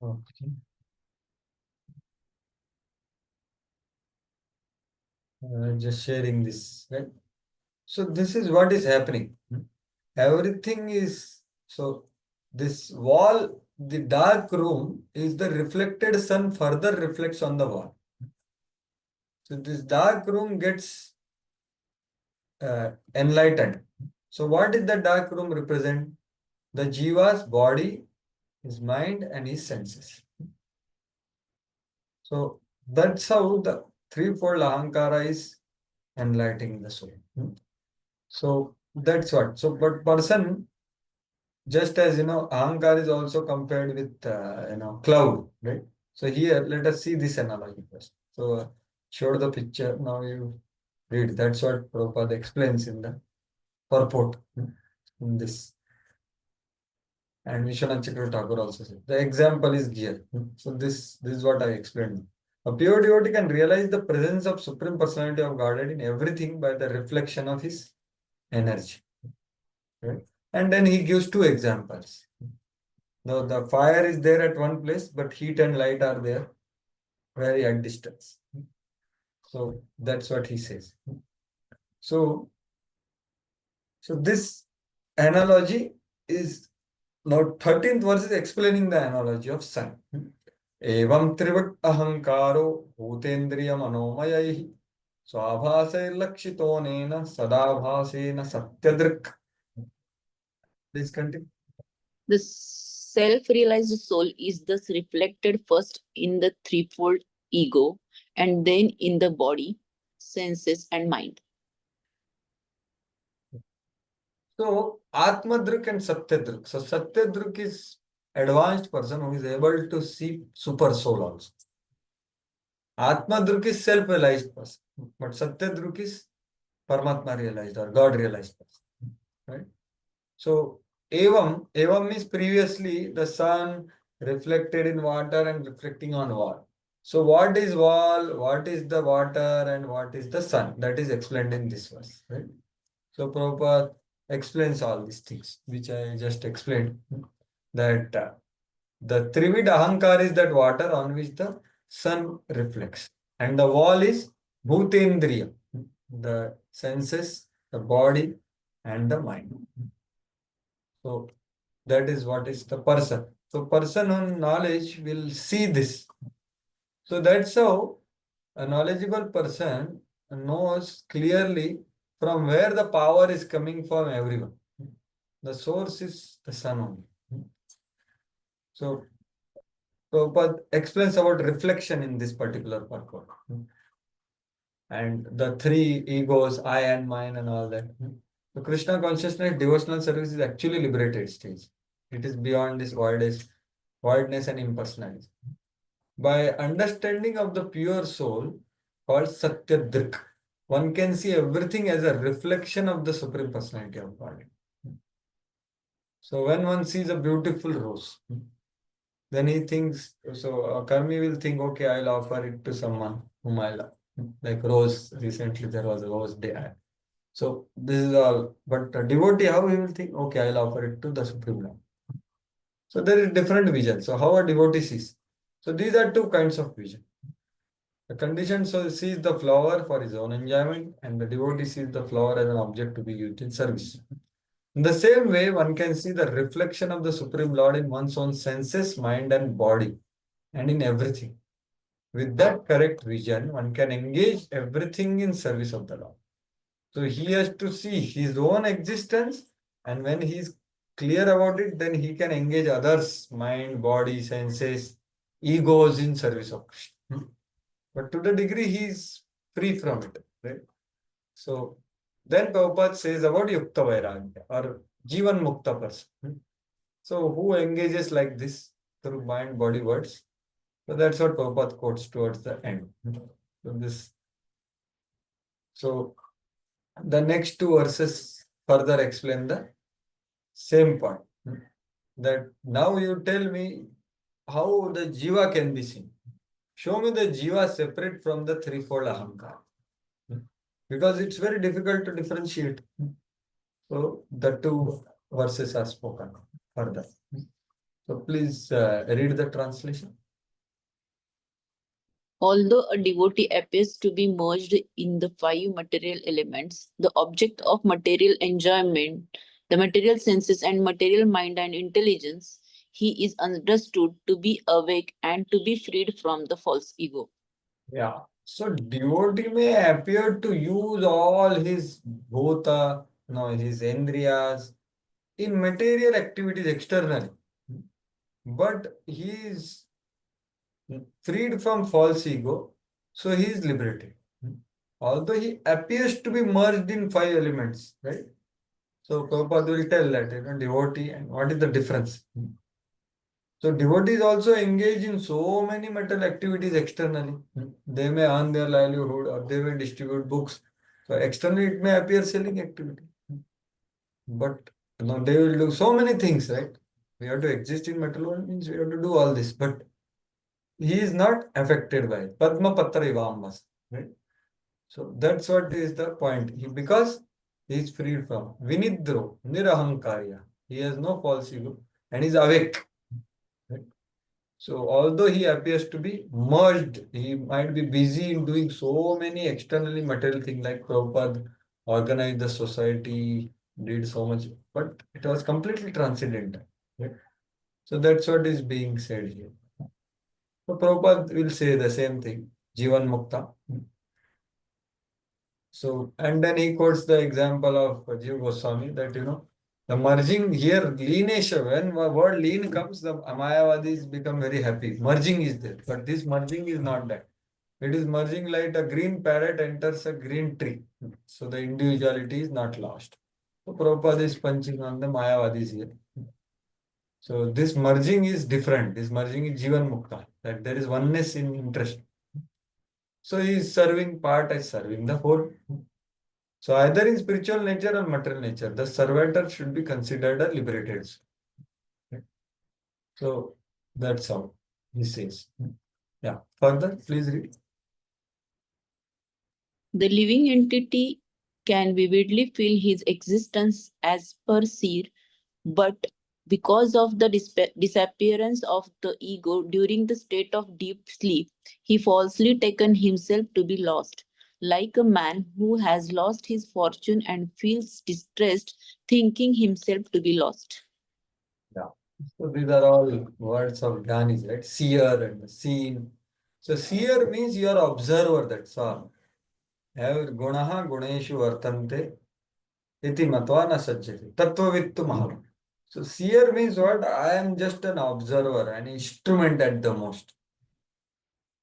Okay. Just sharing this, right? So this is what is happening. Everything is so. This wall, the dark room, is the reflected sun further reflects on the wall. So this dark room gets enlightened. So what did the dark room represent? The jiva's body, his mind, and his senses. So that's how the threefold ahankara is enlightening the soul. So that's what. So, but person, just as ahankar is also compared with cloud, right? So here, let us see this analogy first. So showed the picture. Now you read. That's what Prabhupada explains in the purport in this. And Vishwanath Chakravarti Thakur also said. The example is here. So this is what I explained. A pure devotee can realize the presence of Supreme Personality of Godhead in everything by the reflection of his energy. Right? And then he gives two examples. The fire is there at one place, but heat and light are there very at distance. So that's what he says. So this analogy is now 13th verse is explaining the analogy of sun. Evam trivat ahankaro bhutendriya manomaya swabhasairlakshitona sadabhasena satyadrik. Please continue. The self-realized soul is thus reflected first in the threefold ego and then in the body, senses, and mind. So Atmadruk and Satyadruk. So Satyadruk is advanced person who is able to see super soul also. Atmadruk is self-realized person, but Satyadruk is Paramatma realized or God realized person. Right? So Evam means previously the sun reflected in water and reflecting on wall. So what is wall, what is the water, and what is the sun? That is explained in this verse. Right? So Prabhupada explains all these things, which I just explained. That the Trivid Ahankar is that water on which the sun reflects. And the wall is Bhutendriya, the senses, the body, and the mind. So that is what is the person. So person on knowledge will see this. So that's how a knowledgeable person knows clearly from where the power is coming from everyone. The source is the sun only. So Prabhupada explains about reflection in this particular purport. And the three egos, I and mine and all that. So Krishna consciousness devotional service is actually liberated stage. It is beyond this voidness and impersonalism. By understanding of the pure soul called Satyadrik, one can see everything as a reflection of the Supreme Personality of God. So when one sees a beautiful rose, then he thinks, so a karmi will think, okay, I'll offer it to someone whom I love. Like rose, recently there was a rose day. So this is all, but a devotee, how he will think, okay, I'll offer it to the Supreme Lord. So there is different vision. So how a devotee sees. So these are two kinds of vision. The conditioned soul sees the flower for his own enjoyment, and the devotee sees the flower as an object to be used in service. In the same way, one can see the reflection of the Supreme Lord in one's own senses, mind, and body, and in everything. With that correct vision, one can engage everything in service of the Lord. So he has to see his own existence, and when he is clear about it, then he can engage others' mind, body, senses, egos in service of Krishna. But to the degree he is free from it, right? So then Prabhupada says about Yukta Vairagya or Jivan Mukta person. So who engages like this through mind, body, words? So that's what Prabhupada quotes towards the end. So the next two verses further explain the same point. That now you tell me how the jiva can be seen. Show me the jiva separate from the threefold ahankar. Because it's very difficult to differentiate. So the two verses are spoken further. So please read the translation. Although a devotee appears to be merged in the five material elements, the object of material enjoyment, the material senses and material mind and intelligence, he is understood to be awake and to be freed from the false ego. Yeah. So devotee may appear to use all his bhota, his endriyas in material activities externally, but he is freed from false ego, so he is liberated. Although he appears to be merged in five elements, right? So Prabhupada will tell that, devotee and what is the difference. So devotees also engage in so many mental activities externally. They may earn their livelihood or they may distribute books. So externally it may appear selling activity. But they will do so many things, right? We have to exist in material world means we have to do all this. But he is not affected by it. Padma Patra Ivambas, right? So that's what is the point. Because he is freed from Vinidro, Nirahankarya. He has no false ego and is awake. Right? So although he appears to be merged, he might be busy in doing so many externally material things like Prabhupada organized the society, did so much, but it was completely transcendental. Right? So that's what is being said here. So Prabhupada will say the same thing, Jivan Mukta. So, and then he quotes the example of Jiva Goswami that, the merging here, leanation, when the word lean comes, the Mayavadis become very happy. Merging is there, but this merging is not that. It is merging like a green parrot enters a green tree. So the individuality is not lost. So Prabhupada is punching on the Mayavadis here. So this merging is different. This merging is Jivan Mukta, that there is oneness in interest. So he is serving part as serving the whole. So either in spiritual nature or material nature, the servator should be considered a liberated soul. Okay. So that's how he says. Yeah. Further, please read. The living entity can vividly feel his existence as per seer, but because of the disappearance of the ego during the state of deep sleep, he falsely taken himself to be lost, like a man who has lost his fortune and feels distressed, thinking himself to be lost. Yeah. So these are all words of Gyanis, right? Seer and seen. So seer means you are observer, that's all. Have gunaha guneshu vartante iti matva na sajjati. Tattvavittu mahavam. So seer means what? I am just an observer, an instrument at the most.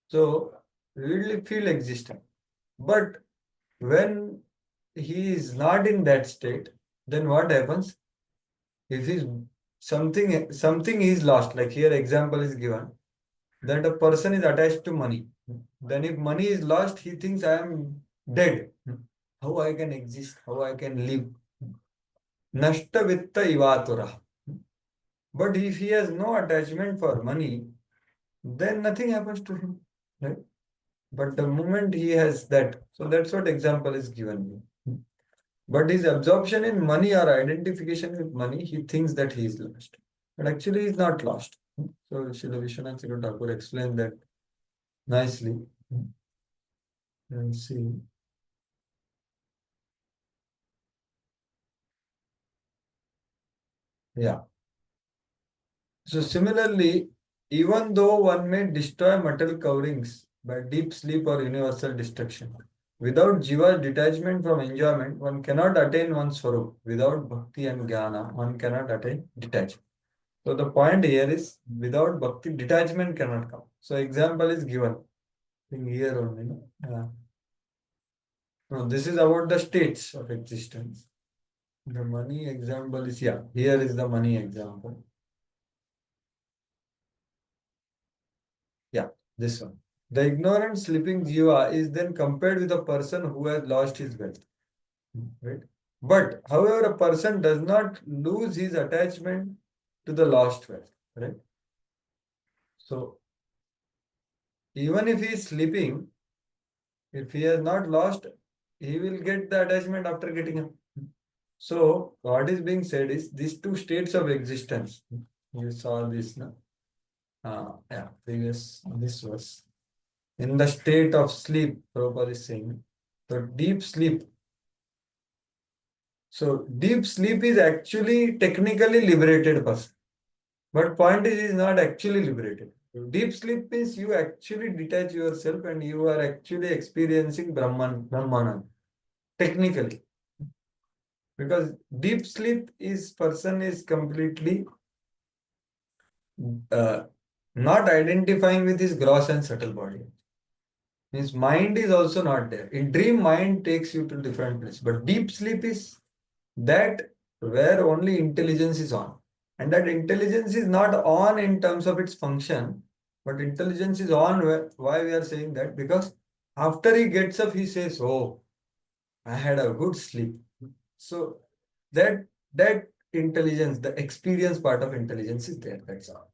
So we will feel existent. But when he is not in that state, then what happens? If he's something is lost, like here example is given, that a person is attached to money. Then if money is lost, he thinks I am dead. How I can exist? How I can live? Nashta vitta ivatura. But if he has no attachment for money, then nothing happens to him. Right? But the moment he has that, so that's what example is given here. But his absorption in money or identification with money, he thinks that he is lost. But actually, he is not lost. So, Srila Vishwanath Chakravarti Thakur explained that nicely. And see. Yeah. So, similarly, even though one may destroy material coverings by deep sleep or universal destruction, without jiva's detachment from enjoyment, one cannot attain one's swarup. Without bhakti and jnana, one cannot attain detachment. So the point here is without bhakti, detachment cannot come. So example is given in here only. No? No, this is about the states of existence. The money example is here. Here is the money example. Yeah, this one. The ignorant sleeping jiva is then compared with a person who has lost his wealth. Right? But however, a person does not lose his attachment to the lost wealth. Right? So even if he is sleeping, if he has not lost, he will get the attachment after getting up. So what is being said is these two states of existence. You saw this, no? Yeah, previous, this was. In the state of sleep, Prabhupada is saying, so deep sleep. So deep sleep is actually technically liberated person. But point is not actually liberated. Deep sleep means you actually detach yourself and you are actually experiencing Brahman, technically. Because deep sleep is person is completely uh, not identifying with his gross and subtle body. His mind is also not there. In dream, mind takes you to different place. But deep sleep is that where only intelligence is on. And that intelligence is not on in terms of its function, but intelligence is on. Why we are saying that? Because after he gets up, he says, "Oh, I had a good sleep." So that intelligence, the experience part of intelligence is there. That's all.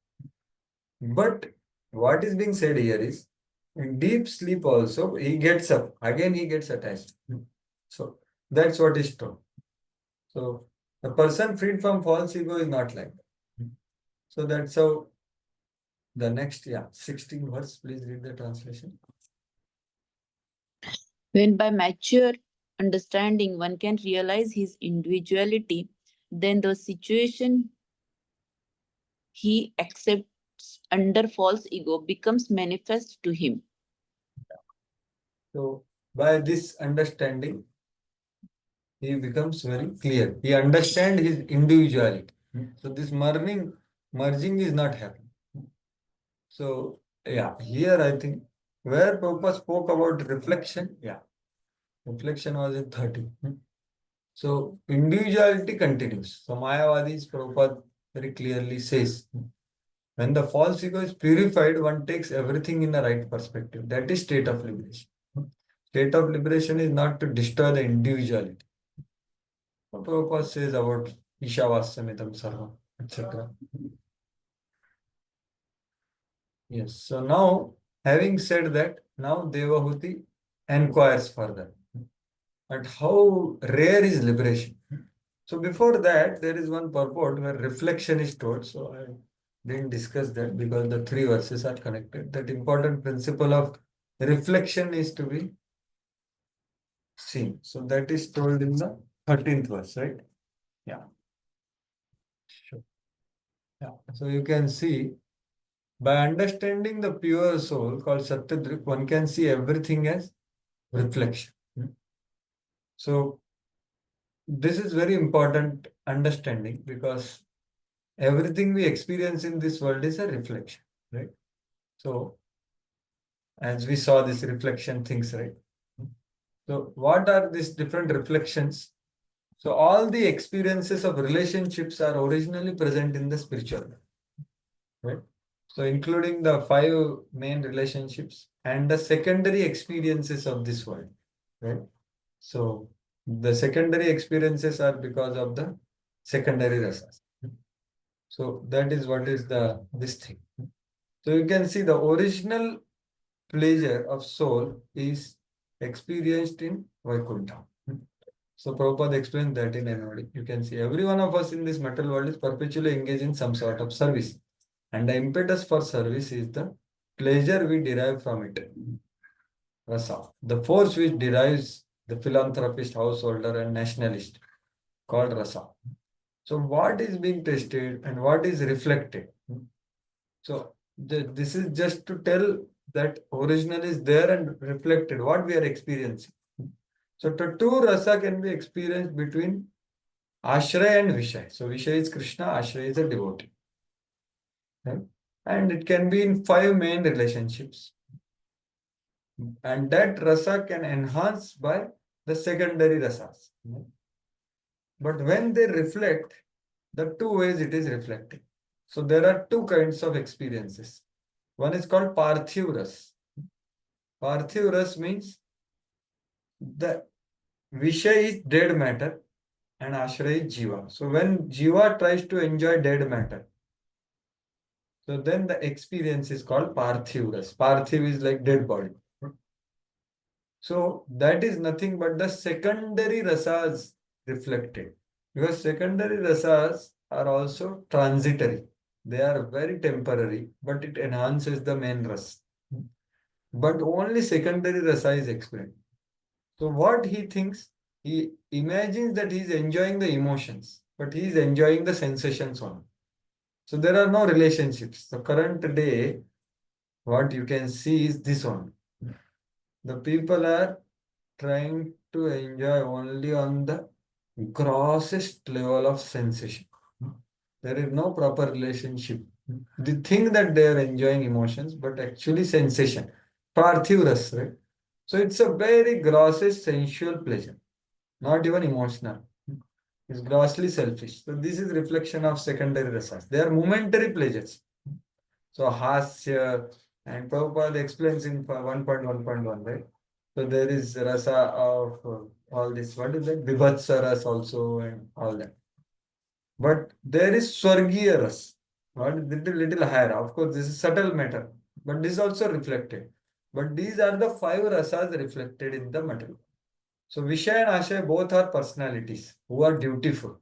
But what is being said here is in deep sleep also he gets up again, he gets attached. So that's what is true. So the person freed from false ego is not like that. So that's how the next, 16 verse, please read the translation. When by mature understanding one can realize his individuality, then the situation he accepts under false ego becomes manifest to him. So by this understanding, he becomes very clear. He understands his individuality. So this merging is not happening. So here I think where Prabhupada spoke about reflection, reflection was in 30. So individuality continues. So Mayavadis, Prabhupada very clearly says, when the false ego is purified, one takes everything in the right perspective. That is state of liberation. State of liberation is not to destroy the individuality. So Prabhupada says about Ishavasamitam Sarvam, etc. Yes. So now, having said that, now Devahuti inquires further. But how rare is liberation? So before that, there is one purport where reflection is told. So I didn't discuss that because the three verses are connected. That important principle of reflection is to be seen. So that is told in the 13th verse, right? Yeah. Sure. Yeah. So you can see by understanding the pure soul called Satyadrik, one can see everything as reflection. So this is very important understanding because everything we experience in this world is a reflection, right? So as we saw this reflection things, right? So what are these different reflections? So all the experiences of relationships are originally present in the spiritual world, right? So including the 5 main relationships and the secondary experiences of this world, right? So the secondary experiences are because of the secondary rasas. So that is what is this thing. So you can see the original pleasure of soul is experienced in Vaikuntha. So Prabhupada explained that in NOD. You can see every one of us in this material world is perpetually engaged in some sort of service. And the impetus for service is the pleasure we derive from it. Rasa. The force which derives the philanthropist, householder, and nationalist called rasa. So what is being tested and what is reflected? So this is just to tell that original is there and reflected what we are experiencing. So the two rasa can be experienced between Ashraya and Vishay. So Vishay is Krishna, Ashraya is a devotee. Right? And it can be in 5 main relationships. And that rasa can enhance by the secondary rasas. But when they reflect, the 2 ways it is reflecting. So there are 2 kinds of experiences. One is called Parthiv ras. Parthiv ras means the Vishay is dead matter and Ashraya is Jiva. So when Jiva tries to enjoy dead matter, so then the experience is called Parthiv ras. Parthiv is like dead body. So that is nothing but the secondary rasas reflected. Because secondary rasas are also transitory. They are very temporary, but it enhances the main rasa. But only secondary rasa is explained. So what he thinks, he imagines that he is enjoying the emotions, but he is enjoying the sensations only. So there are no relationships. The current day, what you can see is this one. The people are trying to enjoy only on the grossest level of sensation. There is no proper relationship. They think that they are enjoying emotions, but actually sensation. Parthiv ras, right? So it's a very grossest sensual pleasure, not even emotional. It's grossly selfish. So this is reflection of secondary rasas. They are momentary pleasures. So hasya and Prabhupada explains in 1.1.1, right? So there is rasa of all this. What is that? Vibhatsa ras also and all that. But there is Swargiya ras. What is little higher. Of course, this is subtle matter. But this is also reflected. But these are the five rasas reflected in the material. So Vishaya and Ashaya both are personalities who are dutiful.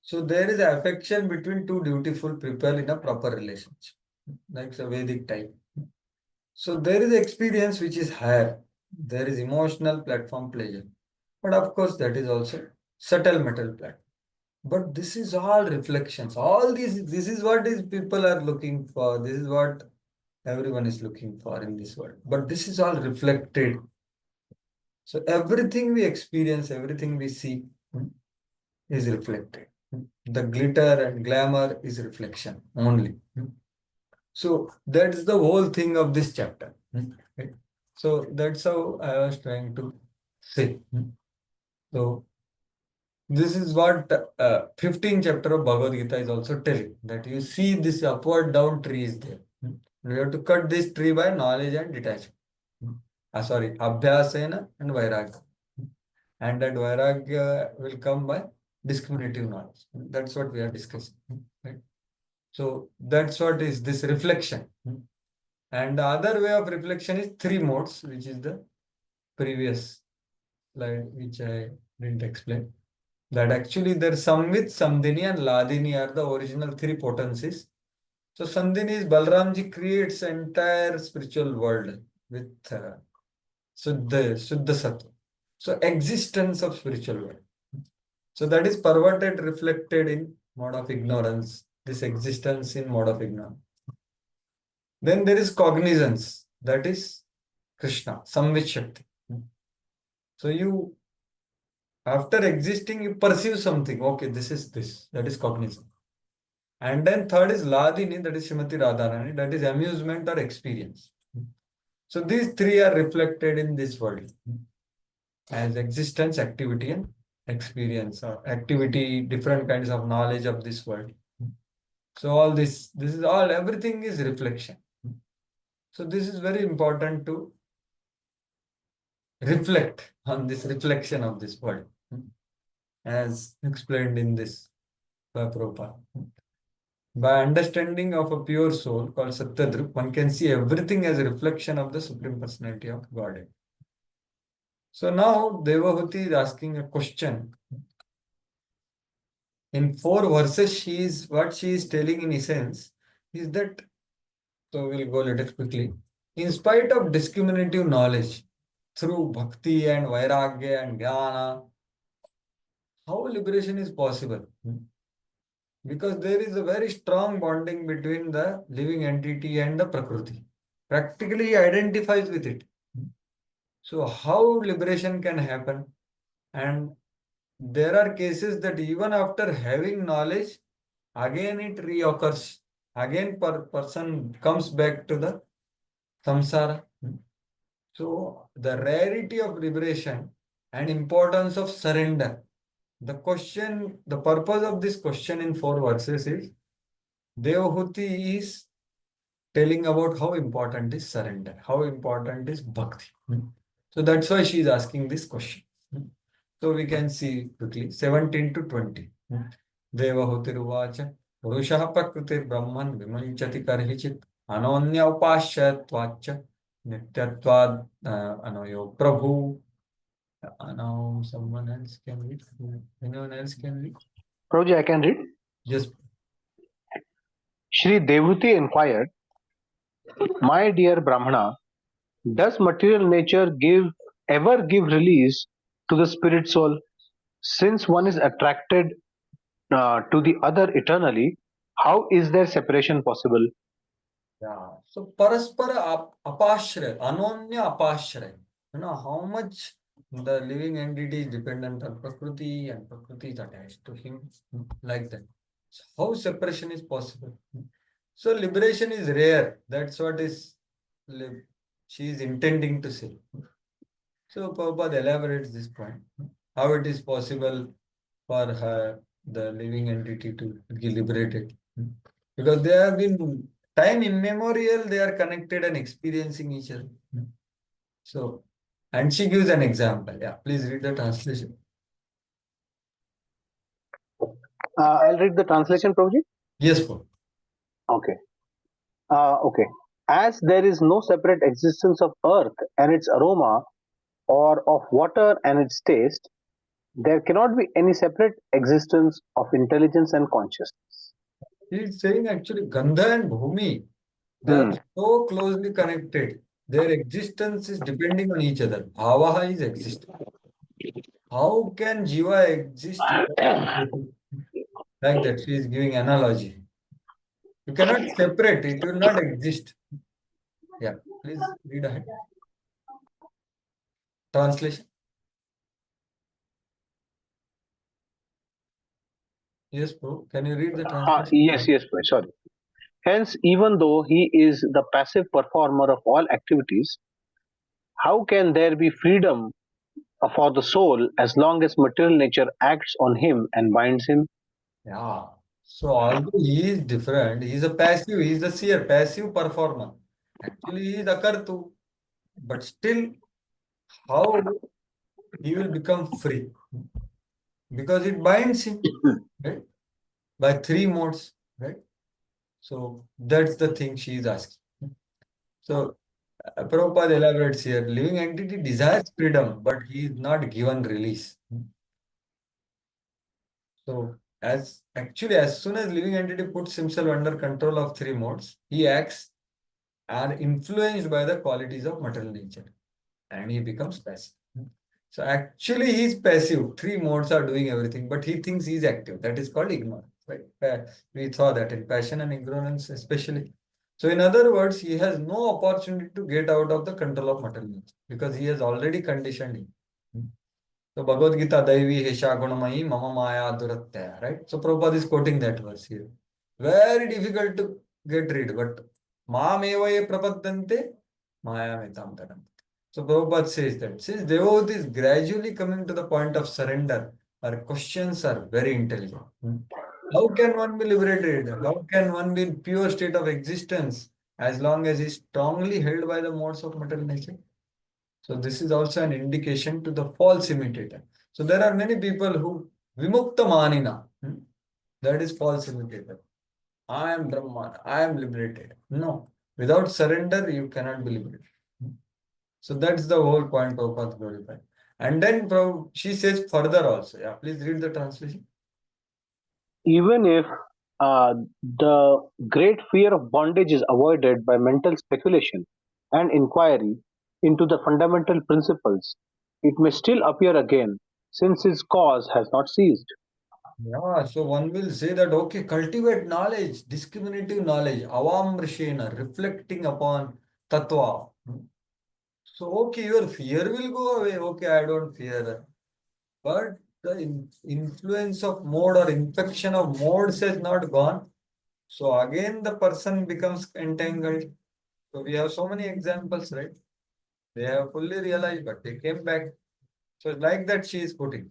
So there is affection between two dutiful people in a proper relationship, like the Vedic type. So there is experience which is higher. There is emotional platform pleasure. But of course, that is also subtle metal platform. But this is all reflections. All these, this is what is people are looking for. This is what everyone is looking for in this world. But this is all reflected. So everything we experience, everything we see is reflected. The glitter and glamour is reflection only. So that's the whole thing of this chapter. Right? So that's how I was trying to say. So this is what 15th chapter of Bhagavad Gita is also telling, that you see this upward down tree is there. We have to cut this tree by knowledge and detachment. Sorry, abhyasena and vairagya. And that vairagya will come by discriminative knowledge. That's what we are discussing. Right? So that's what is this reflection. And the other way of reflection is three modes, which is the previous slide, which I didn't explain. That actually there's Samvit, Samdini, and Ladini are the original three potencies. So Samdini is Balramji creates entire spiritual world with Suddha Sattva. So existence of spiritual world. So that is perverted, reflected in mode of ignorance. This existence in mode of ignorance. Then there is cognizance. That is Krishna, Samvit Shakti. So you, after existing, you perceive something. Okay, this is this. That is cognizance. And then third is Ladini, that is Srimati Radharani, that is amusement or experience. So these three are reflected in this world as existence, activity, and experience. Or activity, different kinds of knowledge of this world. So all this is all, everything is reflection. So this is very important to reflect on this reflection of this world, as explained in this by Prabhupada. By understanding of a pure soul called Satyadrup, one can see everything as a reflection of the Supreme Personality of Godhead. So now Devahuti is asking a question. In 4 verses, what she is telling in essence is that, so we'll go a little quickly. In spite of discriminative knowledge through bhakti and vairagya and jnana, how liberation is possible? Because there is a very strong bonding between the living entity and the prakriti. Practically he identifies with it. So how liberation can happen? And there are cases that even after having knowledge, again it reoccurs. Again person comes back to the samsara. So the rarity of liberation and importance of surrender. The question, the purpose of this question in 4 verses is Devahuti is telling about how important is surrender, how important is bhakti. So that's why she is asking this question. So we can see quickly 17 to 20. Devahutirvacha Purushah Prakritir Brahman Vimanchati Karhichit Anonya Upashyatvacha Nityatvad Anoyo Prabhu. Now someone else can read. Anyone else can read? Prabhuji, I can read. Yes. Shri Devuti inquired, "My dear Brahmana, does material nature ever give release to the spirit soul? Since one is attracted to the other eternally, how is there separation possible?" Yeah. So paraspara apashray, anonya apashray. How much the living entity is dependent on Prakriti and Prakriti is attached to him, like that. So how separation is possible? So liberation is rare. That's what is she is intending to say. So Prabhupada elaborates this point. How it is possible for her, the living entity, to be liberated. Because they have been time immemorial, they are connected and experiencing each other. So, and she gives an example. Yeah, please read the translation. I'll read the translation, Prabhuji. Yes, Paul. Okay. Okay. As there is no separate existence of earth and its aroma, or of water and its taste, there cannot be any separate existence of intelligence and consciousness. He is saying actually Gandha and Bhumi, they are Hmm. so closely connected. Their existence is depending on each other. Bhavaha is existing. How can Jiva exist without Prakriti? Like that, she is giving analogy. You cannot separate, it will not exist. Yeah, please read ahead. Translation. Yes, bro. Can you read the translation? Yes, sorry. Hence, even though he is the passive performer of all activities, how can there be freedom for the soul as long as material nature acts on him and binds him? Yeah. So although he is different, he is a passive, he is the seer, passive performer. Actually, he is akartu, but still, how he will become free? Because it binds him, right? By three modes, right? So that's the thing she is asking. So Prabhupada elaborates here, living entity desires freedom, but he is not given release. So as soon as living entity puts himself under control of three modes, he acts are influenced by the qualities of material nature and he becomes passive. So actually he is passive. Three modes are doing everything, but he thinks he is active. That is called ignorance. Right? We saw that in passion and ignorance especially. So in other words, he has no opportunity to get out of the control of material nature because he has already conditioned him. So Bhagavad Gita, Daivi Hesha Gunamayi Mama Maya Durattaya, right? So Prabhupada is quoting that verse here. Very difficult to get rid, but Maam Evaye Prapaddante Maya Metam Taram. So Prabhupada says that since devotee is gradually coming to the point of surrender, our questions are very intelligent. How can one be liberated? How can one be in pure state of existence as long as he is strongly held by the modes of material nature? So this is also an indication to the false imitator. So there are many people who vimukta manina. That is false imitator. I am Brahman. I am liberated. No. Without surrender, you cannot be liberated. So that's the whole point Prabhupada glorified. And then she says further also. Yeah, please read the translation. Even if uh, the great fear of bondage is avoided by mental speculation and inquiry into the fundamental principles, it may still appear again, since its cause has not ceased. Yeah, so one will say that, okay, cultivate knowledge, discriminative knowledge, avamrishena, reflecting upon tattva. So, okay, your fear will go away. Okay, I don't fear that. But the influence of mode or infection of modes has not gone. So, again, the person becomes entangled. So, we have so many examples, right? They have fully realized, but they came back. So, like that, she is putting.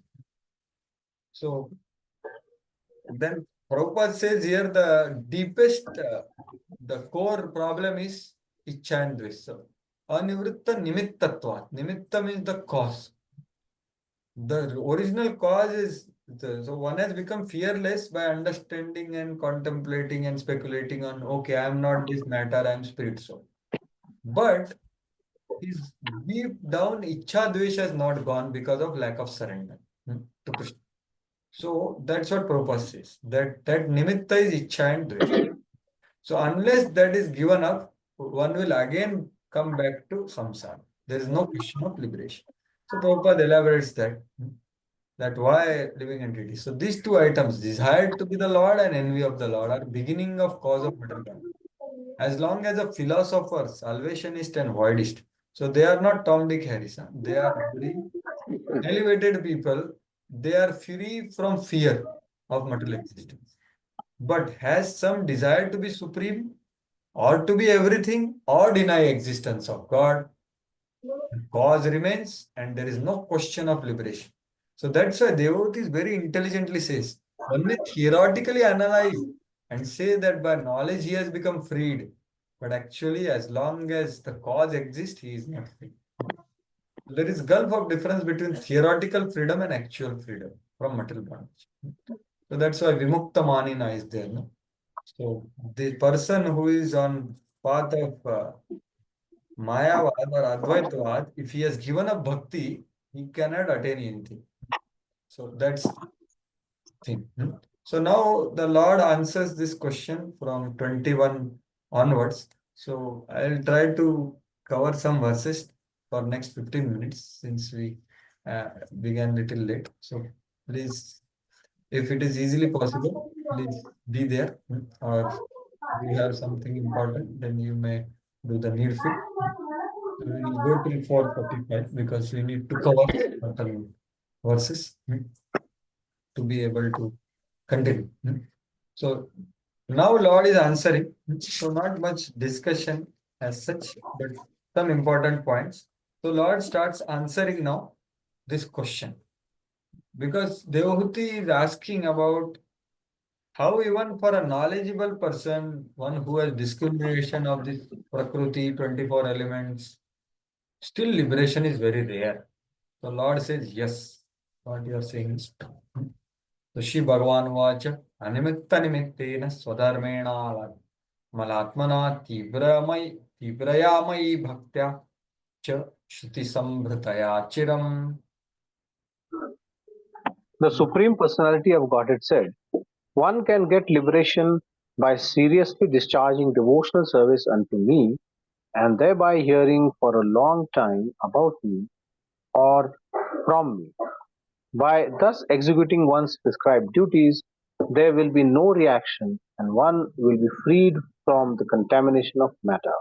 So, then Prabhupada says here the deepest, the core problem is Ichcha and Dvesha. Anivritta nimittatva. Nimitta means the cause. The original cause is so one has become fearless by understanding and contemplating and speculating on, okay, I am not this matter, I am spirit soul. But his deep down Ichcha Dvesh has not gone because of lack of surrender to Krishna. So that's what Prabhupada says. That nimitta is Ichcha and Dvesh. So unless that is given up, one will again come back to samsara. There is no question of liberation. So Prabhupada elaborates that why living entity. So these two items, desired to be the Lord and envy of the Lord, are beginning of cause of material karma. As long as a philosopher, salvationist and voidist, so they are not Tom, Dick, Harry. They are very elevated people. They are free from fear of material existence, but has some desire to be supreme or to be everything or deny existence of God. The cause remains and there is no question of liberation. So that's why devotees very intelligently says, one may theoretically analyze and say that by knowledge he has become freed. But actually, as long as the cause exists, he is not free. There is gulf of difference between theoretical freedom and actual freedom from material bondage. So that's why Vimukta Manina is there. No? So the person who is on path of Mayavad or Advaitavad, if he has given up bhakti, he cannot attain anything. So that's thing. So now the Lord answers this question from 21 onwards. So I'll try to cover some verses for next 15 minutes since we began little late. So please, if it is easily possible, please be there. Or you have something important, then you may do the needful. We will go till 4:45 because we need to cover certain verses to be able to continue. So now Lord is answering. So not much discussion as such, but some important points. So Lord starts answering now this question because Devahuti is asking about how even for a knowledgeable person, one who has discrimination of this Prakriti, 24 elements, still liberation is very rare. So Lord says, yes, what you are saying is true. So Shri Bhagavan Vacha, Animitta Nimittena Swadharmena Malatmana Tibrayamayi Bhaktya Cha Shruti Sambhritaya Chiram. The Supreme Personality of Godhead said, one can get liberation by seriously discharging devotional service unto me and thereby hearing for a long time about me or from me. By thus executing one's prescribed duties, there will be no reaction and one will be freed from the contamination of matter.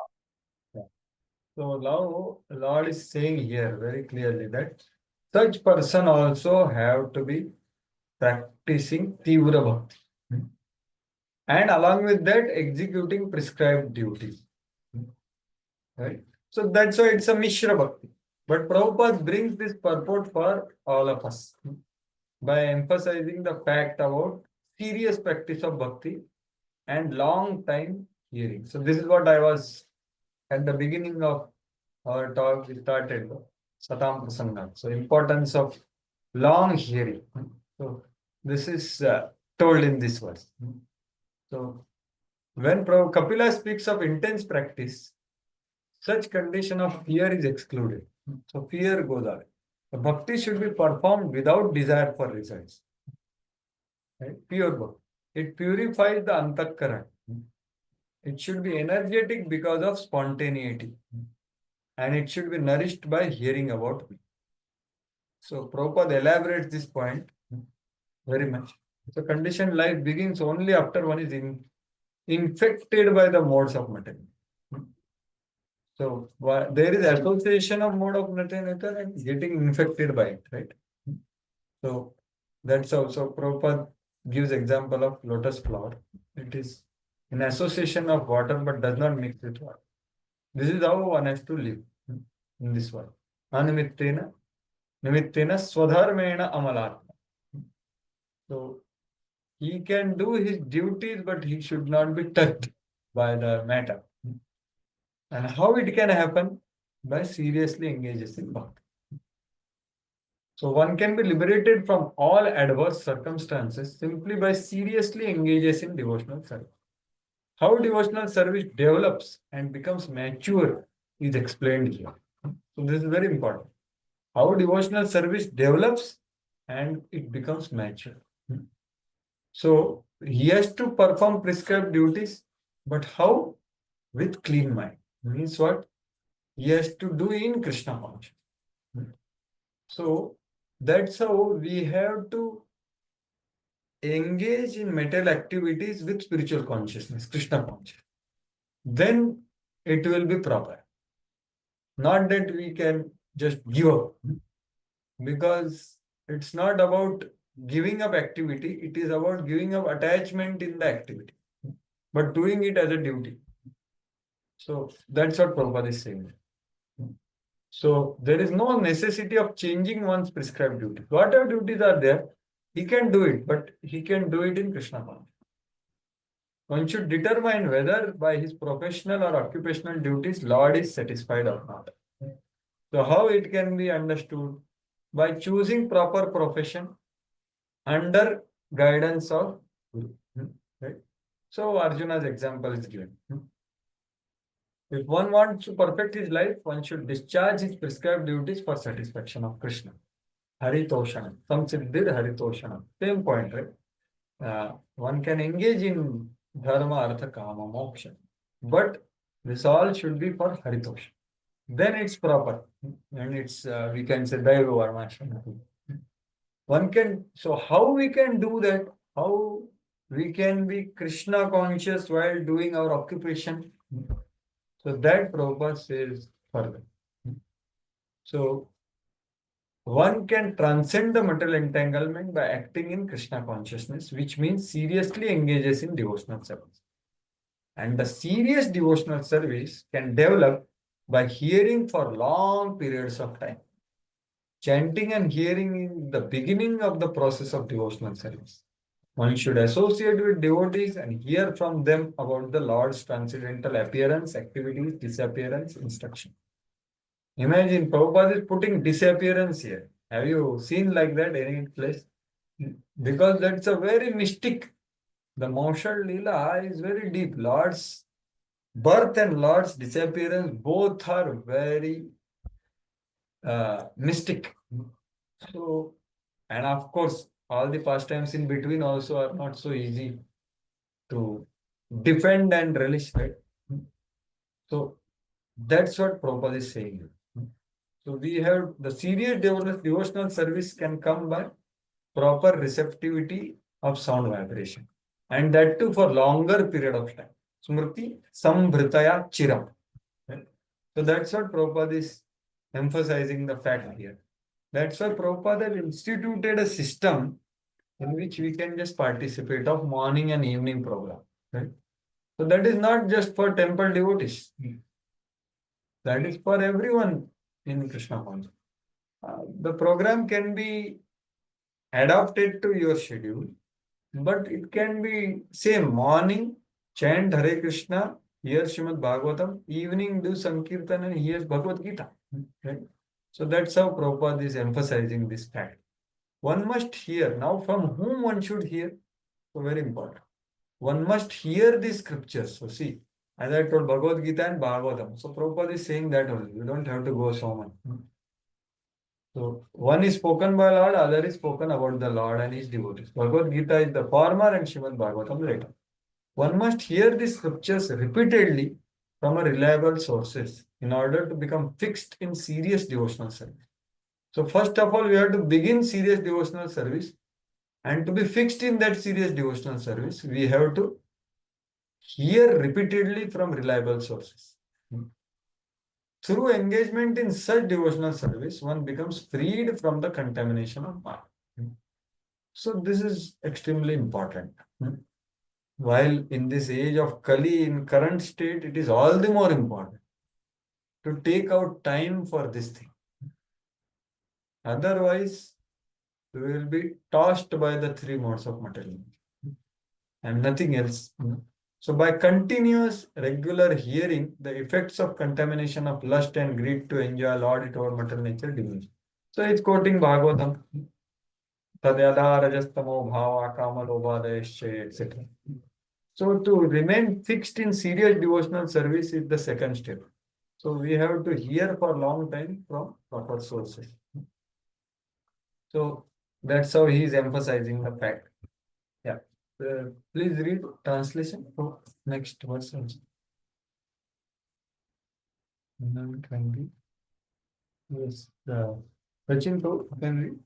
So now Lord is saying here very clearly that such person also have to be practicing Tivra Bhakti. And along with that, executing prescribed duties. Right? So that's why it's a Mishra Bhakti. But Prabhupada brings this purport for all of us by emphasizing the fact about serious practice of bhakti and long time hearing. So this is what I was at the beginning of our talk. We started Satam Prasanga. So importance of long hearing. So this is told in this verse. So when Kapila speaks of intense practice, such condition of fear is excluded. So fear goes away. The bhakti should be performed without desire for results. Right? Pure bhakti. It purifies the antakkaran. It should be energetic because of spontaneity. And it should be nourished by hearing about me. So Prabhupada elaborates this point very much. So conditioned life begins only after one is infected by the modes of matter. So there is association of mode of matter and getting infected by it, right? So that's also Prabhupada gives example of lotus flower. It is in association of water but does not mix with water. This is how one has to live in this world. Animittena, nimittena swadharmena amalatma. So he can do his duties, but he should not be touched by the matter. And how it can happen? By seriously engaging in bhakti. So one can be liberated from all adverse circumstances simply by seriously engaging in devotional service. How devotional service develops and becomes mature is explained here. So this is very important. How devotional service develops and it becomes mature. So he has to perform prescribed duties But how? With clean mind. Means what? He has to do in Krishna consciousness. So that's how we have to engage in mental activities with spiritual consciousness, Krishna consciousness. Then it will be proper. Not that we can just give up, because it's not about giving up activity, it is about giving up attachment in the activity, but doing it as a duty. So that's what Prabhupada is saying. So there is no necessity of changing one's prescribed duty. Whatever duties are there, he can do it, but he can do it in Krishna consciousness. One should determine whether by his professional or occupational duties, Lord is satisfied or not. So how it can be understood? By choosing proper profession under guidance of Guru. Right? So Arjuna's example is given. If one wants to perfect his life, one should discharge his prescribed duties for satisfaction of Krishna. Haritoshanam. Samsiddhir Haritoshanam. Same point, right? One can engage in dharma, artha, kama, moksha. But this all should be for Haritoshanam. Then it's proper. And it's, we can say, Daiva Varmashana. One can, so how we can do that? How we can be Krishna conscious while doing our occupation? So that Prabhupada says further. So one can transcend the material entanglement by acting in Krishna consciousness, which means seriously engages in devotional service. And the serious devotional service can develop by hearing for long periods of time. Chanting and hearing is the beginning of the process of devotional service. One should associate with devotees and hear from them about the Lord's transcendental appearance, activities, disappearance, instruction. Imagine Prabhupada is putting disappearance here. Have you seen like that any place? Because that's a very mystic. The Maushad Leela is very deep. Lord's birth and Lord's disappearance both are very mystic. So, and of course, all the pastimes in between also are not so easy to defend and relish, right? So that's what Prabhupada is saying. So we have the serious devotional service can come by proper receptivity of sound vibration, and that too for longer period of time. Smriti Sambhritaya Chiram. Right? So that's what Prabhupada is emphasizing the fact here. That's why Prabhupada instituted a system in which we can just participate of morning and evening program. Right? So that is not just for temple devotees. That is for everyone in Krishna consciousness. The program can be adapted to your schedule, but it can be same morning, chant Hare Krishna, hear Srimad Bhagavatam, evening do Sankirtan and hear Bhagavad Gita. Right? So that's how Prabhupada is emphasizing this fact. One must hear. Now from whom one should hear? So very important. One must hear the scriptures. So see, as I told Bhagavad Gita and Bhagavatam. So Prabhupada is saying that only. You don't have to go so much. So one is spoken by Lord, other is spoken about the Lord and his devotees. Bhagavad Gita is the former and Srimad Bhagavatam later. One must hear the scriptures repeatedly from a reliable sources in order to become fixed in serious devotional service. So first of all, we have to begin serious devotional service, and to be fixed in that serious devotional service, we have to hear repeatedly from reliable sources. Through engagement in such devotional service, one becomes freed from the contamination of mind. So this is extremely important. While in this age of Kali, in current state, it is all the more important to take out time for this thing. Otherwise, we will be tossed by the three modes of material and nothing else. So by continuous regular hearing, the effects of contamination of lust and greed to enjoy Lord it over material nature diminish. So it's quoting Bhagavatam. Tadyada rajastamo bhava kama lobhadayasya, etc. So to remain fixed in serious devotional service is the second step. So we have to hear for a long time from proper sources. So that's how he is emphasizing the fact. Yeah. Please read translation. next verse also. 120. Yes, Sachin, can read.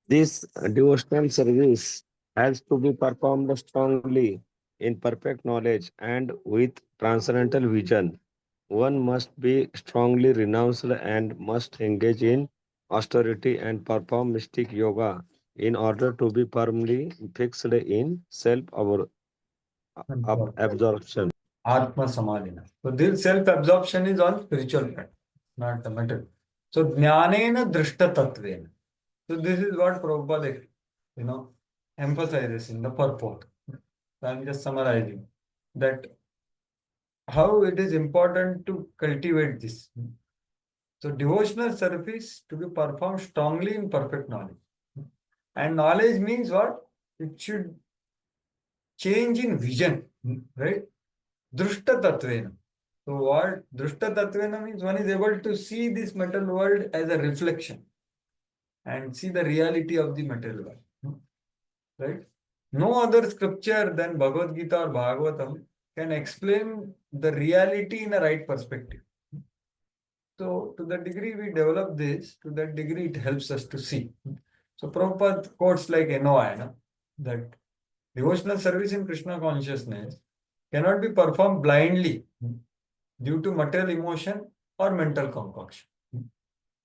This devotional service has to be performed strongly in perfect knowledge and with transcendental vision. One must be strongly renounced and must engage in austerity and perform mystic yoga in order to be firmly fixed in self absorption. Atma Samadhina. So this self-absorption is on spiritual plan, not the material. So Jnanena Drishta Tattvena. So this is what Prabhupada, emphasizes in the purport. So I'm just summarizing that how it is important to cultivate this. So devotional service to be performed strongly in perfect knowledge. And knowledge means what? It should change in vision, right? Drushta Tattvena. So what Drushta Tattvena means, one is able to see this material world as a reflection and see the reality of the material world. Right? No other scripture than Bhagavad Gita or Bhagavatam can explain the reality in a right perspective. So to the degree we develop this, to that degree it helps us to see. So Prabhupada quotes like NOI, that devotional service in Krishna consciousness cannot be performed blindly due to material emotion or mental concoction.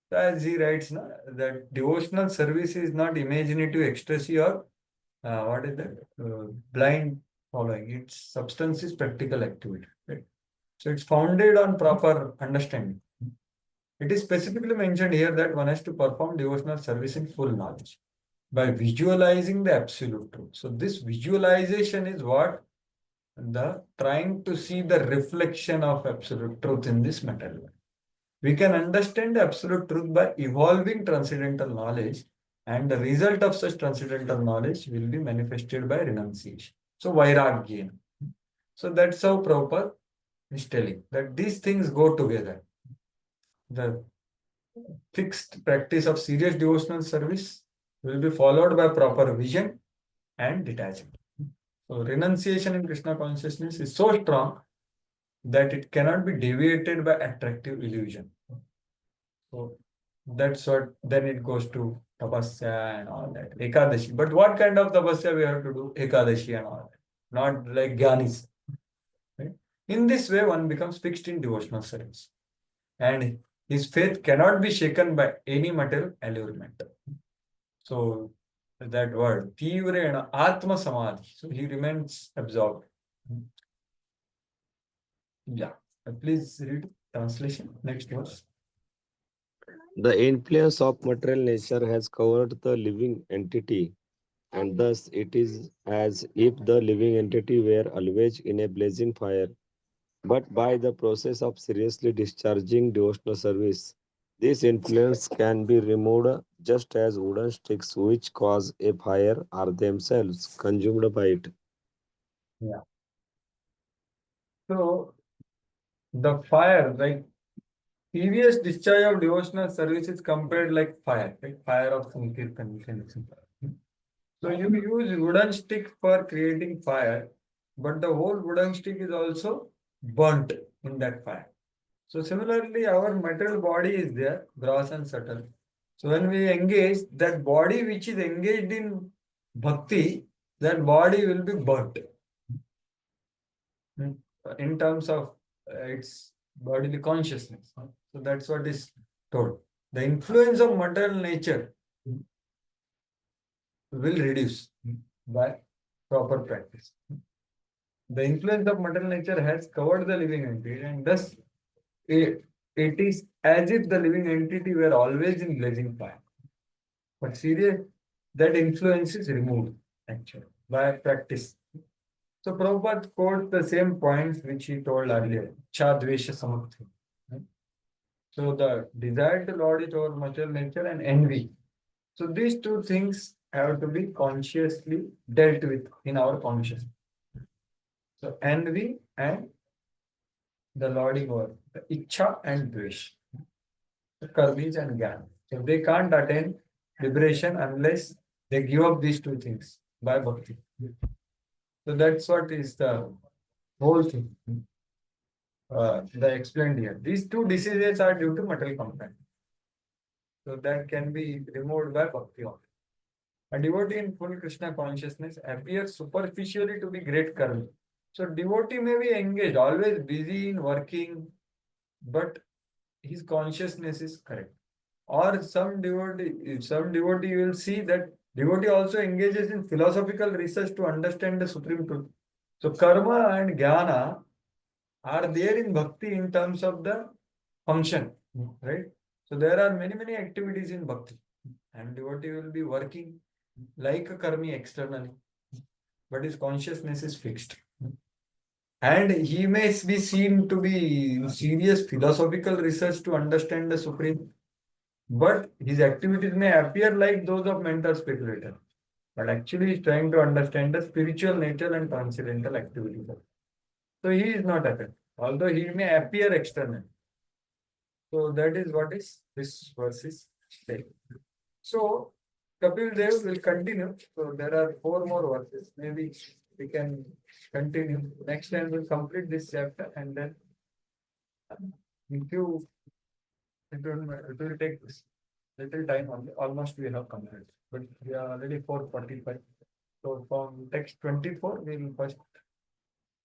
So as he writes, that devotional service is not imaginative ecstasy or what is that? Blind following. Its substance is practical activity. Right? So it's founded on proper understanding. It is specifically mentioned here that one has to perform devotional service in full knowledge by visualizing the absolute truth. So this visualization is what the trying to see the reflection of absolute truth in this material world. We can understand the absolute truth by evolving transcendental knowledge, and the result of such transcendental knowledge will be manifested by renunciation. So vairagya. So that's how Prabhupada is telling that these things go together. The fixed practice of serious devotional service will be followed by proper vision and detachment. So renunciation in Krishna consciousness is so strong that it cannot be deviated by attractive illusion. So that's what, then it goes to tapasya and all that. Ekadashi. But what kind of tapasya we have to do? Ekadashi and all that. Not like Gyanis. Right? In this way, one becomes fixed in devotional service. And his faith cannot be shaken by any material allurement. So that word, Tivrena Atma Samadhi. So he remains absorbed. Yeah. Please read translation. Next verse. The influence of material nature has covered the living entity, and thus it is as if the living entity were always in a blazing fire. But by the process of seriously discharging devotional service, this influence can be removed just as wooden sticks which cause a fire are themselves consumed by it. Yeah. So the fire, like previous discharge of devotional service is compared like fire, like fire of Sankirtan. So you use wooden stick for creating fire, but the whole wooden stick is also burnt in that fire. So similarly, our material body is there, gross and subtle. So when we engage, that body which is engaged in bhakti, that body will be burnt in terms of its bodily consciousness. So that's what is told. The influence of material nature will reduce by proper practice. The influence of material nature has covered the living entity, and thus it is as if the living entity were always in blazing fire. But serious, that influence is removed actually by practice. So Prabhupada quotes the same points which he told earlier, Chadvesha Samuktha. So the desire to lord it over material nature and envy. So these two things have to be consciously dealt with in our consciousness. So envy and the lording over, the Ichha and Dvesh, the Karmis and Gyan. So they can't attain liberation unless they give up these two things. by bhakti. So that's what is the whole thing. They explained here. These two diseases are due to material component. So that can be removed by bhakti only. A devotee in full Krishna consciousness appears superficially to be great karmi. So devotee may be engaged, always busy in working, but his consciousness is correct. Or some devotee you will see that devotee also engages in philosophical research to understand the supreme truth. So karma and jnana are there in bhakti in terms of the function, right? So there are many activities in bhakti, and devotee will be working like a karmi externally, but his consciousness is fixed. And he may be seen to be in serious philosophical research to understand the supreme, but his activities may appear like those of mental speculator. But actually, he is trying to understand the spiritual nature and transcendental activities. So he is not affected, although he may appear external. So that is what is this verse is saying. So Kapil Dev will continue. So there are 4 more verses. Maybe we can continue. Next time we'll complete this chapter, and then if you it will take little time only. Almost we have completed. But we are already 4:45. So from text 24, we'll first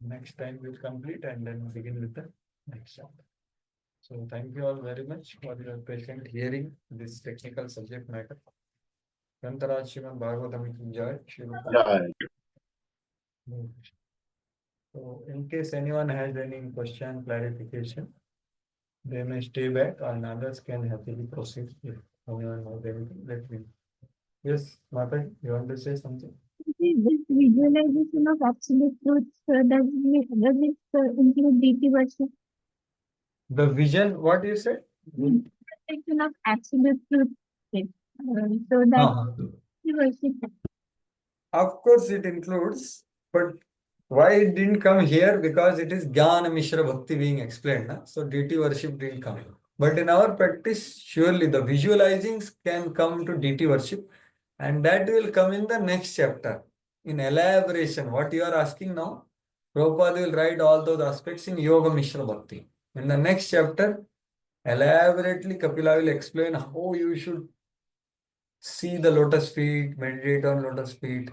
next time we'll complete and then begin with the next chapter. So thank you all very much for your patient hearing this technical subject matter. Grantaraj Srimad Bhagavatam ki jai. Shri Rupa. Jai. So in case anyone has any question, clarification, they may stay back and others can happily proceed. If anyone has anything, let me know. Yes, Mata, you want to say something? This visualization of absolute truth, does it include deity worship? The vision, what you said? Visualization of absolute truth. So that Uh-huh. deity worship. Of course, it includes, but why it didn't come here? Because it is Jnana Mishra Bhakti being explained. Na? So deity worship didn't come. But in our practice, surely the visualizings can come to deity worship, and that will come in the next chapter in elaboration. What you are asking now, Prabhupada will write all those aspects in Yoga Mishra Bhakti. In the next chapter, elaborately Kapila will explain how you should see the lotus feet, meditate on lotus feet,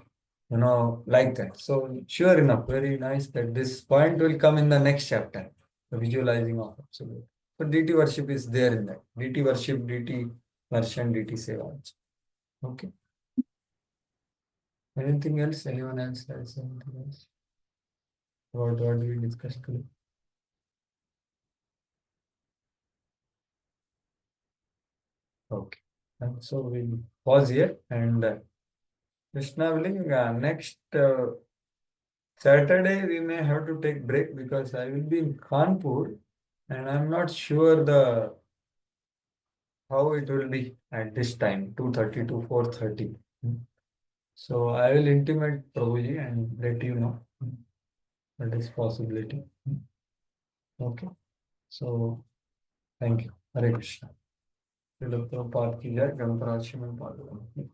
like that. So sure enough, very nice that this point will come in the next chapter, the visualizing of absolute. So deity worship is there in that. Deity worship, deity worship, deity seva also. Okay. Anything else? Anyone else has anything else? What we discussed today? Okay. And so we'll pause here and Krishna willing, next Saturday we may have to take break because I will be in Kanpur and I'm not sure how it will be at this time, 2:30 to 4:30. So I will intimate Prabhuji and let you know that is possibility. Okay. So thank you. Hare Krishna. Prabhupada ki jai, Grantaraj Srimad Bhagavatam.